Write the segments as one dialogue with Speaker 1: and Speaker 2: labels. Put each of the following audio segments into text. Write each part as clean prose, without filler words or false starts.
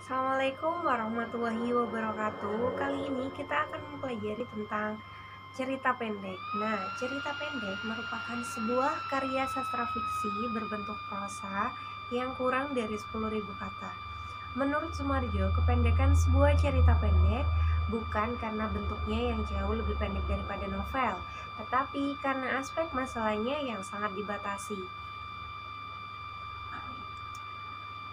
Speaker 1: Assalamualaikum warahmatullahi wabarakatuh. Kali ini kita akan mempelajari tentang cerita pendek. Nah, cerita pendek merupakan sebuah karya sastra fiksi berbentuk prosa yang kurang dari 10.000 kata. Menurut Sumarjo, kependekan sebuah cerita pendek bukan karena bentuknya yang jauh lebih pendek daripada novel, tetapi karena aspek masalahnya yang sangat dibatasi.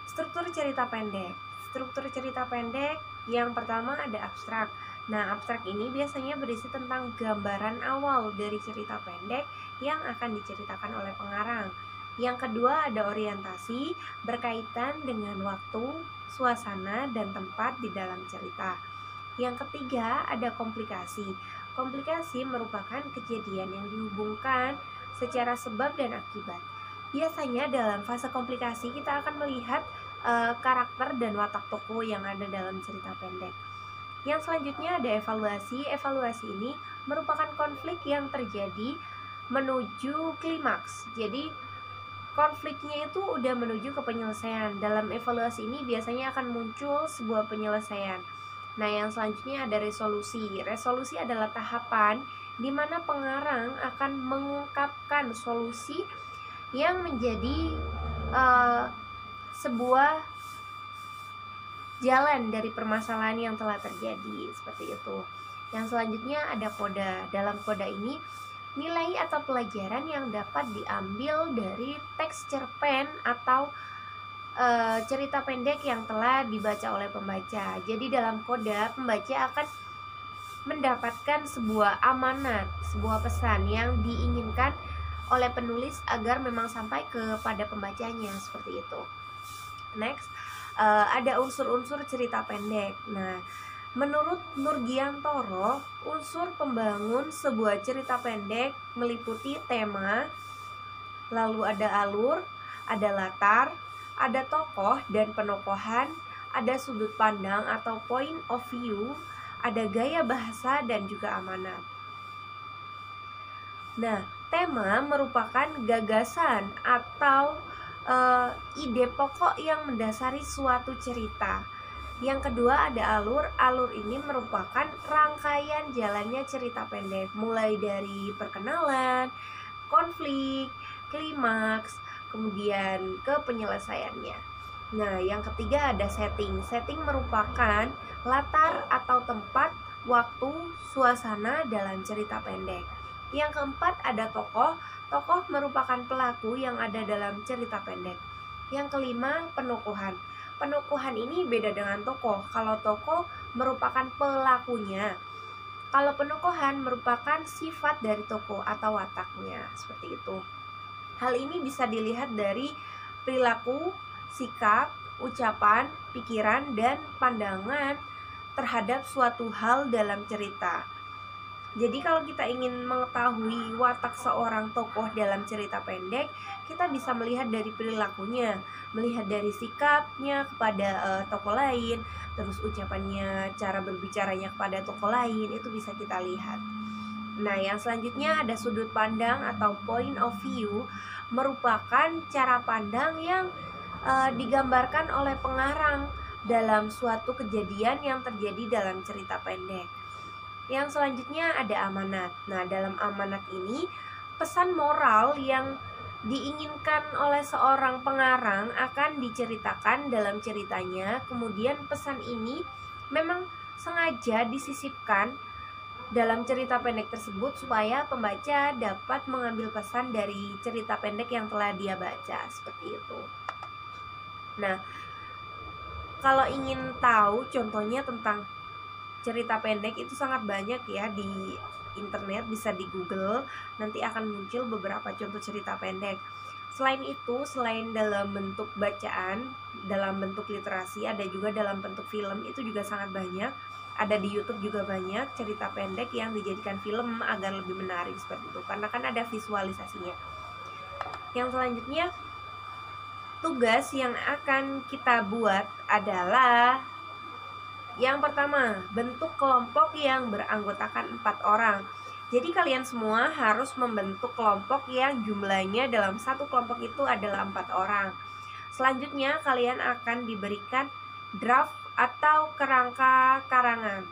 Speaker 1: Struktur cerita pendek. Struktur cerita pendek yang pertama ada abstrak. Nah, abstrak ini biasanya berisi tentang gambaran awal dari cerita pendek yang akan diceritakan oleh pengarang. Yang kedua ada orientasi, berkaitan dengan waktu, suasana, dan tempat di dalam cerita. Yang ketiga ada komplikasi. Komplikasi merupakan kejadian yang dihubungkan secara sebab dan akibat. Biasanya dalam fase komplikasi kita akan melihat karakter dan watak tokoh yang ada dalam cerita pendek. Yang selanjutnya ada evaluasi. Evaluasi ini merupakan konflik yang terjadi menuju klimaks. Jadi konfliknya itu udah menuju ke penyelesaian. Dalam evaluasi ini biasanya akan muncul sebuah penyelesaian. Nah, yang selanjutnya ada resolusi. Resolusi adalah tahapan di mana pengarang akan mengungkapkan solusi yang menjadi sebuah jalan dari permasalahan yang telah terjadi, seperti itu. Yang selanjutnya ada koda. Dalam koda ini nilai atau pelajaran yang dapat diambil dari teks cerpen atau cerita pendek yang telah dibaca oleh pembaca. Jadi dalam koda pembaca akan mendapatkan sebuah amanat, sebuah pesan yang diinginkan oleh penulis agar memang sampai kepada pembacanya, seperti itu. Next, ada unsur-unsur cerita pendek. Nah, menurut Nurgiantoro, unsur pembangun sebuah cerita pendek meliputi tema, lalu ada alur, ada latar, ada tokoh dan penokohan, ada sudut pandang atau point of view, ada gaya bahasa dan juga amanat. Nah, tema merupakan gagasan atau ide pokok yang mendasari suatu cerita. Yang kedua ada alur. Alur ini merupakan rangkaian jalannya cerita pendek, mulai dari perkenalan, konflik, klimaks, kemudian ke penyelesaiannya. Nah, yang ketiga ada setting. Setting merupakan latar atau tempat, waktu, suasana dalam cerita pendek. Yang keempat ada tokoh. Tokoh merupakan pelaku yang ada dalam cerita pendek. Yang kelima penokohan. Penokohan ini beda dengan tokoh. Kalau tokoh merupakan pelakunya, kalau penokohan merupakan sifat dari tokoh atau wataknya, seperti itu. Hal ini bisa dilihat dari perilaku, sikap, ucapan, pikiran, dan pandangan terhadap suatu hal dalam cerita. Jadi kalau kita ingin mengetahui watak seorang tokoh dalam cerita pendek, kita bisa melihat dari perilakunya, melihat dari sikapnya kepada tokoh lain, terus ucapannya, cara berbicaranya kepada tokoh lain, itu bisa kita lihat. Nah, yang selanjutnya ada sudut pandang atau point of view, merupakan cara pandang yang digambarkan oleh pengarang dalam suatu kejadian yang terjadi dalam cerita pendek. Yang selanjutnya ada amanat. Nah, dalam amanat ini pesan moral yang diinginkan oleh seorang pengarang akan diceritakan dalam ceritanya. Kemudian pesan ini memang sengaja disisipkan dalam cerita pendek tersebut supaya pembaca dapat mengambil pesan dari cerita pendek yang telah dia baca, seperti itu. Nah, kalau ingin tahu contohnya tentang cerita pendek itu sangat banyak ya di internet, bisa di Google, nanti akan muncul beberapa contoh cerita pendek. Selain itu, selain dalam bentuk bacaan, dalam bentuk literasi, ada juga dalam bentuk film, itu juga sangat banyak. Ada di YouTube juga banyak cerita pendek yang dijadikan film agar lebih menarik, seperti itu, karena kan ada visualisasinya. Yang selanjutnya, tugas yang akan kita buat adalah yang pertama, bentuk kelompok yang beranggotakan 4 orang. Jadi kalian semua harus membentuk kelompok yang jumlahnya dalam satu kelompok itu adalah 4 orang. Selanjutnya kalian akan diberikan draft atau kerangka karangan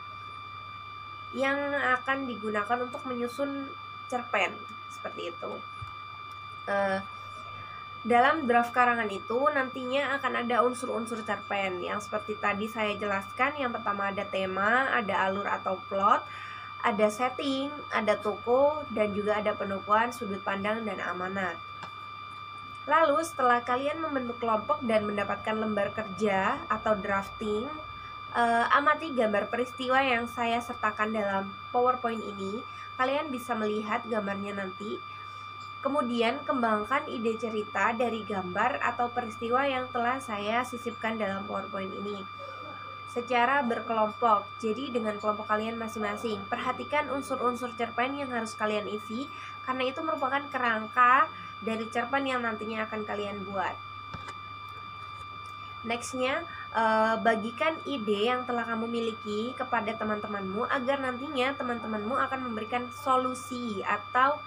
Speaker 1: yang akan digunakan untuk menyusun cerpen seperti itu. Dalam draft karangan itu nantinya akan ada unsur-unsur cerpen yang seperti tadi saya jelaskan. Yang pertama ada tema, ada alur atau plot, ada setting, ada tokoh, dan juga ada penukuan, sudut pandang, dan amanat. Lalu setelah kalian membentuk kelompok dan mendapatkan lembar kerja atau drafting, amati gambar peristiwa yang saya sertakan dalam PowerPoint ini. Kalian bisa melihat gambarnya nanti. Kemudian kembangkan ide cerita dari gambar atau peristiwa yang telah saya sisipkan dalam PowerPoint ini secara berkelompok. Jadi dengan kelompok kalian masing-masing. Perhatikan unsur-unsur cerpen yang harus kalian isi, karena itu merupakan kerangka dari cerpen yang nantinya akan kalian buat. Nextnya, bagikan ide yang telah kamu miliki kepada teman-temanmu agar nantinya teman-temanmu akan memberikan solusi atau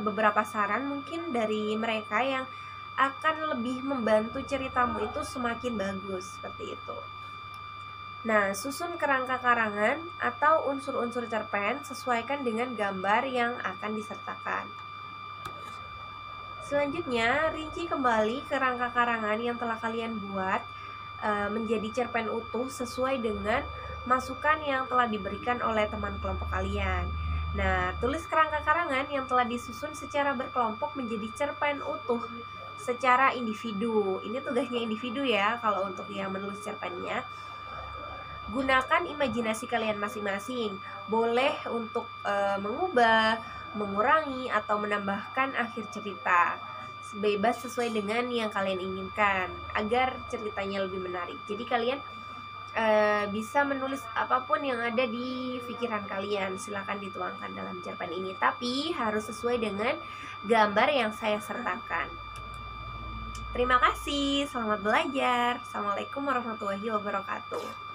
Speaker 1: beberapa saran mungkin dari mereka yang akan lebih membantu ceritamu itu semakin bagus, seperti itu. Nah, susun kerangka karangan atau unsur-unsur cerpen sesuaikan dengan gambar yang akan disertakan. Selanjutnya, rinci kembali kerangka karangan yang telah kalian buat menjadi cerpen utuh sesuai dengan masukan yang telah diberikan oleh teman kelompok kalian. Nah, tulis kerangka karangan yang telah disusun secara berkelompok menjadi cerpen utuh secara individu. Ini tugasnya individu ya, kalau untuk yang menulis cerpennya. Gunakan imajinasi kalian masing-masing. Boleh untuk mengubah, mengurangi, atau menambahkan akhir cerita. Bebas sesuai dengan yang kalian inginkan agar ceritanya lebih menarik. Jadi kalian bisa menulis apapun yang ada di pikiran kalian, silahkan dituangkan dalam cerpen ini, tapi harus sesuai dengan gambar yang saya sertakan. Terima kasih, selamat belajar. Assalamualaikum warahmatullahi wabarakatuh.